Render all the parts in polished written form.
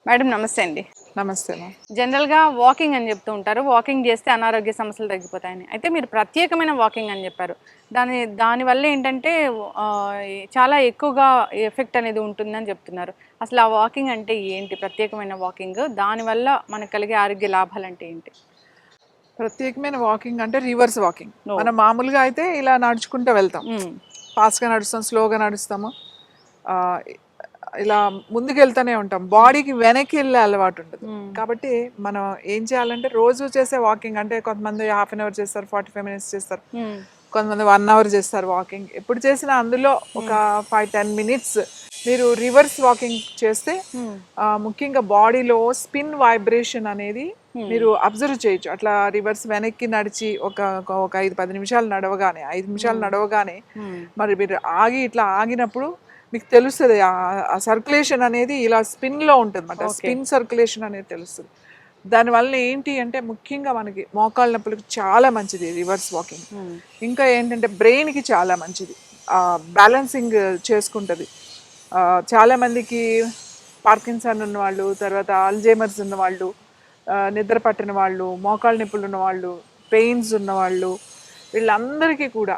Madam నమస్తే అండి. నమస్తే మా. జనరల్‌గా వాకింగ్ అని చెప్తూ ఉంటారు. వాకింగ్ చేస్తే అనారోగ్య సమస్యలు తగ్గిపోతాయని. అయితే మీరు ప్రత్యేకమైన వాకింగ్ అని చెప్పారు. దానివల్ల ఏంటంటే చాలా ఎక్కువగా ఎఫెక్ట్ అనేది ఉంటుందని చెప్తున్నారు. అసలు ఆ వాకింగ్ అంటే ఏంటి? ప్రత్యేకమైన వాకింగ్ దానివల్ల మనకు కలిగే ఆరోగ్య లాభాలంటే ఏంటి? ప్రత్యేకమైన వాకింగ్ అంటే రివర్స్ వాకింగ్. ఓహ్! మనం మామూలుగా అయితే ఇలా నడుచుకుంటూ వెళ్తాం. హ్మ్. ఫాస్ట్‌గా నడుస్తాం, స్లోగా నడుస్తాము. ఆహ్, ఇలా ముందుకెళ్తూనే ఉంటాం. బాడీకి వెనక్కి వెళ్ళే అలవాటు ఉండదు. హ్మ్. కాబట్టి మనం ఏం చేయాలంటే రోజు చేసే వాకింగ్ అంటే కొంతమంది హాఫ్ అన్ అవర్ చేస్తారు, 45 మినిట్స్ చేస్తారు. హ్మ్. కొంతమంది 1 అవర్ చేస్తారు వాకింగ్. ఎప్పుడు చేసినా అందులో ఒక 5, 10 మినిట్స్ మీరు రివర్స్ వాకింగ్ చేస్తే హ్మ్. ముఖ్యంగా బాడీలో స్పిన్ వైబ్రేషన్ అనేది హ్మ్. మీరు అబ్జర్వ్ చేయొచ్చు. అట్లా రివర్స్ వెనక్కి నడిచి ఒక 5, 10 నిమిషాలు నడవగానే, 5 నిమిషాలు నడవగానే హ్మ్. మరి మీరు ఇట్లా ఆగినప్పుడు మీకు తెలుస్తది. ఆ సర్క్యులేషన్ అనేది ఇలా స్పిన్‌లో ఉంటదన్నమాట. ఓకే. స్పిన్ సర్క్యులేషన్ అనేది తెలుస్తది. దానివల్ల ఏంటి అంటే ముఖ్యంగా మనకి మోకాళ్ళ నొప్పులకి చాలా మంచిది రివర్స్ వాకింగ్. హ్మ్. ఇంకా ఏంటంటే బ్రెయిన్‌కి చాలా మంచిది. బ్యాలెన్సింగ్ చేసుకుంటది. చాలామందికి పార్కిన్సన్ ఉన్నవాళ్ళు, తర్వాత అల్జైమర్స్ ఉన్నవాళ్ళు, నిద్ర పట్టని వాళ్ళు, మోకాళ్ళ నొప్పులు ఉన్నవాళ్ళు, పెయిన్స్ ఉన్నవాళ్ళు, వీళ్ళందరికీ కూడా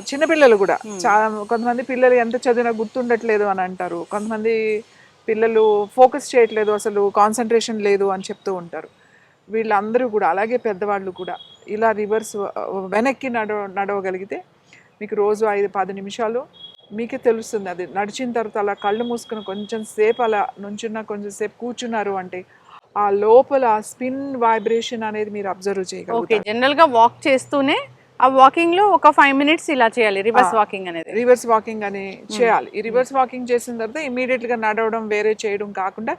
చిన్నపిల్లలు కూడా చాలా కొంతమంది పిల్లలు ఎంత చదివినా గుర్తుండట్లేదు అని అంటారు. కొంతమంది పిల్లలు ఫోకస్ చేయట్లేదు, అసలు కాన్సన్ట్రేషన్ లేదు అని చెప్తూ ఉంటారు. వీళ్ళందరూ కూడా అలాగే పెద్దవాళ్ళు కూడా ఇలా రివర్స్ వెనక్కి నడవగలిగితే మీకు రోజు 5, 10 నిమిషాలు మీకే తెలుస్తుంది. అది నడిచిన తర్వాత అలా కళ్ళు మూసుకుని కొంచెం సేపు అలా నుంచున్నా, కొంచెం సేపు కూర్చున్నారు అంటే ఆ లోపల స్పిన్ వైబ్రేషన్ అనేది మీరు అబ్జర్వ్ ఓకే. చేయగలుగుతారు. జనరల్‌గా వాక్ చేస్తూనే ఆ వాకింగ్‌లో ఒక 5 మినిట్స్ ఇలా చేయాలి. రివర్స్ వాకింగ్ అనేది. రివర్స్ వాకింగ్ అని హ్మ్. చేయాలి. ఈ హ్మ్. రివర్స్ వాకింగ్ చేసిన తర్వాత ఇమీడియట్‌గా నడవడం వేరే చేయడం కాకుండా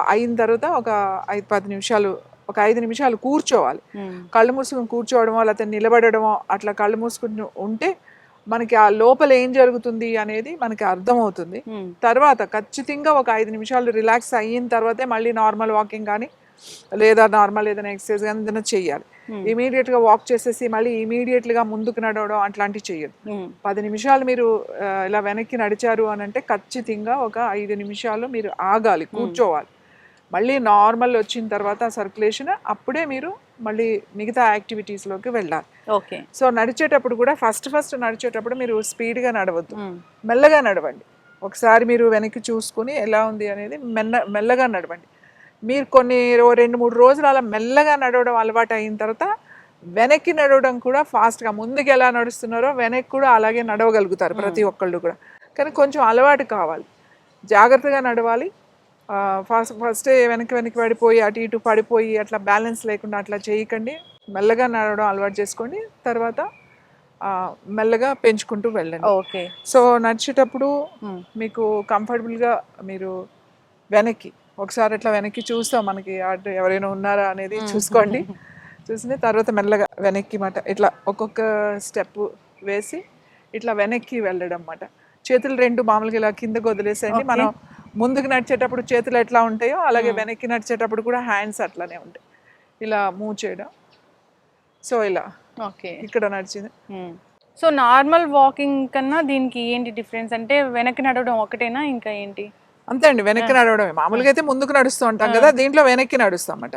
అయిన తర్వాత ఒక 5, 10 నిమిషాలు, ఒక 5 నిమిషాలు కూర్చోవాలి. హ్మ్. కళ్ళు మూసుకొని కూర్చోవడమో లేకపోతే నిలబడడమో అట్లా కళ్ళు మూసుకుని ఉంటే మనకి ఆ లోపల ఏం జరుగుతుంది అనేది మనకి అర్థమవుతుంది. హ్మ్. తర్వాత ఖచ్చితంగా ఒక 5 నిమిషాలు రిలాక్స్ అయిన తర్వాతే మళ్ళీ నార్మల్ వాకింగ్ కానీ లేదా నార్మల్ ఏదైనా ఎక్సర్సైజ్ కానీ ఏదైనా చెయ్యాలి. హ్మ్. ఇమీడియట్‌గా వాక్ చేసేసి మళ్ళీ ఇమీడియట్‌గా ముందుకు నడవడం అట్లాంటివి చేయొద్దు. హ్మ్. 10 నిమిషాలు మీరు ఇలా వెనక్కి నడిచారు అనంటే ఖచ్చితంగా ఒక 5 నిమిషాలు మీరు ఆగాలి, హ్మ్. కూర్చోవాలి. మళ్ళీ నార్మల్ వచ్చిన తర్వాత సర్క్యులేషన్ అప్పుడే మీరు మళ్ళీ మిగతా యాక్టివిటీస్‌లోకి వెళ్ళాలి. ఓకే. సో, నడిచేటప్పుడు కూడా ఫస్ట్ నడిచేటప్పుడు మీరు స్పీడ్‌గా నడవద్దు. హ్మ్. మెల్లగా నడవండి. ఒకసారి మీరు వెనక్కి చూసుకొని ఎలా ఉంది అనేది మెల్లగా నడవండి. మీరు కొన్ని 2, 3 రోజులు అలా మెల్లగా నడవడం అలవాటు అయిన తర్వాత వెనక్కి నడవడం కూడా ఫాస్ట్‌గా ముందుకు ఎలా నడుస్తున్నారో వెనక్కి కూడా అలాగే నడవగలుగుతారు హ్మ్. ప్రతి ఒక్కళ్ళు కూడా. కానీ కొంచెం అలవాటు కావాలి. జాగ్రత్తగా నడవాలి. ఫస్టే వెనక్కి వెనక్కి పడిపోయి అటు ఇటు పడిపోయి అట్లా బ్యాలెన్స్ లేకుండా అట్లా చేయకండి. మెల్లగా నడవడం అలవాటు చేసుకోండి. తర్వాత మెల్లగా పెంచుకుంటూ వెళ్ళండి. ఓకే. సో, నడిచేటప్పుడు హ్మ్. మీకు కంఫర్టబుల్‌గా మీరు వెనక్కి ఒకసారి అట్లా వెనక్కి చూస్తాం, మనకి అటు ఎవరైనా ఉన్నారా అనేది చూసుకోండి. హ్మ్. చూసిన తర్వాత మెల్లగా వెనక్కి మాట ఇట్లా ఒక్కొక్క స్టెప్ వేసి ఇట్లా వెనక్కి వెళ్ళడం మాట. చేతులు 2 మామూలుగా ఇలా కిందకు వదిలేసేయండి. ఓకే. మనం ముందుకు నడిచేటప్పుడు చేతులు ఎట్లా ఉంటాయో అలాగే హ్మ్. వెనక్కి నడిచేటప్పుడు కూడా హ్యాండ్స్ అట్లానే ఉంటాయి. ఇలా మూవ్ చేయడం. సో, ఇలా ఓకే. ఇక్కడ నడిచింది. హ్మ్. సో, నార్మల్ వాకింగ్ కన్నా దీనికి ఏంటి డిఫరెన్స్? అంటే వెనక్కి నడవడం ఒకటేనా? ఇంకా ఏంటి? అంతే అండి. ఆ! వెనక్కి నడవడమే. ఆ! మామూలుగా అయితే ముందుకు నడుస్తూ ఉంటాం ఆ! కదా! దీంట్లో వెనక్కి నడుస్తామట.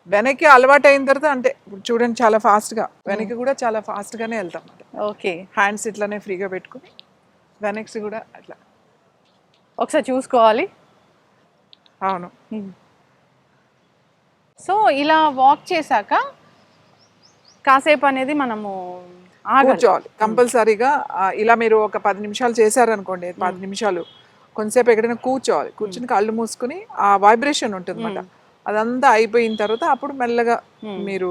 వెనక్కి అలవాటయిన తర్వాత అంటే ఇప్పుడు చూడండి చాలా ఫాస్ట్‌గా హ్మ్. వెనక్కి కూడా చాలా ఫాస్ట్‌గానే ఎళ్తామన్నమాట. ఓకే. హ్యాండ్స్ ఇట్లనే ఫ్రీగా పెట్టుకొని వెనక్కి కూడా అట్లా. ఒకసారి చూసుకోవాలి. అవును. హ్మ్. సో, ఇలా వాక్ చేశాక కాసేపనేది మనము ఆగాలి. కూర్చోవాలి. హ్మ్. కంపల్సరీగా ఇలా మీరు ఒక 10 నిమిషాలు చేశారనుకోండి, హ్మ్. 10 నిమిషాలు కొంతసేపు ఎక్కడైనా కూర్చోవాలి. హ్మ్. కూర్చొని కళ్ళు మూసుకొని ఆ వైబ్రేషన్ ఉంటుందన్నమాట. హ్మ్. అదంతా అయిపోయిన తర్వాత అప్పుడు మెల్లగా హ్మ్. మీరు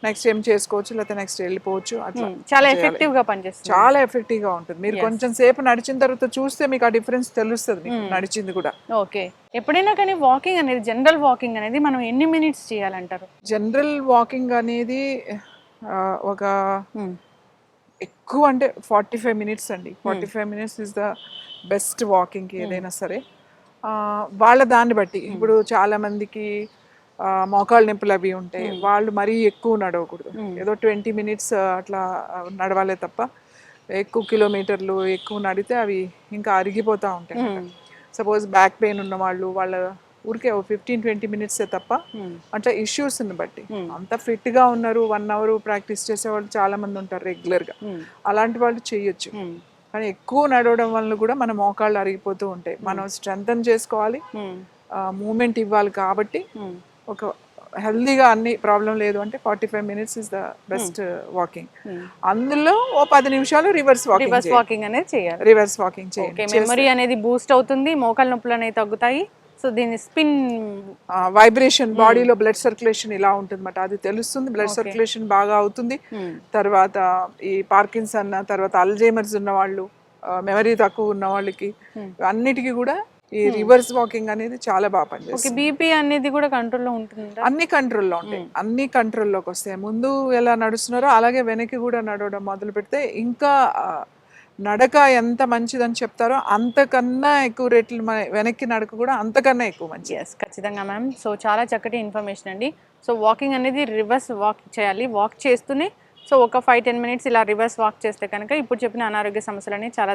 నెక్స్ట్ ఏం చేసుకోవచ్చు, లేకపోతే నెక్స్ట్ వెళ్ళిపోవచ్చు అట్లా హ్మ్. చాలా చేయాలి. ఎఫెక్టివ్‌గా పనిచేస్తుందన్నమాట. చాలా ఎఫెక్టివ్‌గా ఉంటుంది. మీరు యెస్. కొంచెం సేపు నడిచిన తర్వాత చూస్తే మీకు ఆ డిఫరెన్స్ తెలుస్తది మీకు హ్మ్. నడిచింది కూడా. ఓకే. ఎప్పుడైనా కానీ వాకింగ్ అనేది జనరల్ వాకింగ్ అనేది మనం ఎన్ని మినిట్స్ చేయాలంటారు? జనరల్ వాకింగ్ అనేది ఒక హ్మ్. ఎక్కువ అంటే 45 మినిట్స్ అండి. హ్మ్. 45 మినిట్స్ ఈస్ ద బెస్ట్ వాకింగ్‌కి హ్మ్. ఏదైనా సరే. వాళ్ళ దాన్ని బట్టి హ్మ్. ఇప్పుడు చాలామందికి మోకాళ్ళ నొప్పులు అవి ఉంటాయి. హ్మ్. వాళ్ళు మరీ ఎక్కువ నడవకూడదు. హ్మ్. ఏదో 20 మినిట్స్ అట్లా నడవాలే తప్ప ఎక్కువ కిలోమీటర్లు ఎక్కువ నడితే అవి ఇంకా అరిగిపోతూ ఉంటాయన్నమాట. హ్మ్. సపోజ్ బ్యాక్ పెయిన్ ఉన్నవాళ్ళు, వాళ్ళ ఊరికే 15-20 మినిట్సే తప్ప అంటే ఇష్యూస్ని బట్టి అంత ఫిట్గా ఉన్నారు 1 అవర్ ప్రాక్టీస్ చేసేవాళ్ళు చాలా మంది ఉంటారు రెగ్యులర్గా, అలాంటి వాళ్ళు చేయొచ్చు. కానీ ఎక్కువ నడవడం వల్ల కూడా మన మోకాళ్ళు అరిగిపోతూ ఉంటాయి. మనం స్ట్రెంథన్ చేసుకోవాలి, మూమెంట్ ఇవ్వాలి. కాబట్టి ఒక హెల్దీగా అన్ని ప్రాబ్లం లేదు అంటే 45 minutes is the best walking. అందులో ఓ 10 నిమిషాలు రివర్స్ వాకింగ్ అనేది చేయాలి. రివర్స్ వాకింగ్ చేయండి. మెమరీ అనేది బూస్ట్ అవుతుంది, మోకాళ్ళ నొప్పులు అనేవి తగ్గుతాయి. సో దీని స్పిన్ వైబ్రేషన్, బాడీలో బ్లడ్ సర్క్యులేషన్ ఇలా ఉంటుంది అన్నమాట, అది తెలుస్తుంది. బ్లడ్ సర్క్యులేషన్ బాగా అవుతుంది. తర్వాత ఈ పార్కిన్సన్, తర్వాత అల్జైమర్స్ ఉన్న వాళ్ళు, మెమరీ తక్కువ ఉన్న వాళ్ళకి అన్నిటికీ కూడా ఈ రివర్స్ వాకింగ్ అనేది చాలా బాగా పనిచేస్తుంది. బీపీ అనేది కూడా కంట్రోల్లో ఉంటుంది. అన్ని కంట్రోల్లో ఉంటాయి, అన్ని కంట్రోల్లోకి వస్తాయి. ముందు ఎలా నడుస్తున్నారో అలాగే వెనక్కి కూడా నడవడం మొదలు పెడితే ఇంకా నడక ఎంత మంచిదని చెప్తారో అంతకన్నా ఎక్కువ రేట్లు మన వెనక్కి నడక కూడా అంతకన్నా ఎక్కువ మంచిది. ఖచ్చితంగా మ్యామ్. సో చాలా చక్కటి ఇన్ఫర్మేషన్ అండి. సో వాకింగ్ అనేది రివర్స్ వాక్ చేయాలి. వాక్ చేస్తూనే సో ఒక 5-10 మినిట్స్ ఇలా రివర్స్ వాక్ చేస్తే కనుక ఇప్పుడు చెప్పిన అనారోగ్య సమస్యలు అనేవి చాలా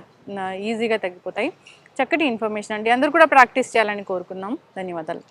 ఈజీగా తగ్గిపోతాయి. చక్కటి ఇన్ఫర్మేషన్ అండి. అందరూ కూడా ప్రాక్టీస్ చేయాలని కోరుకుందాం. ధన్యవాదాలు.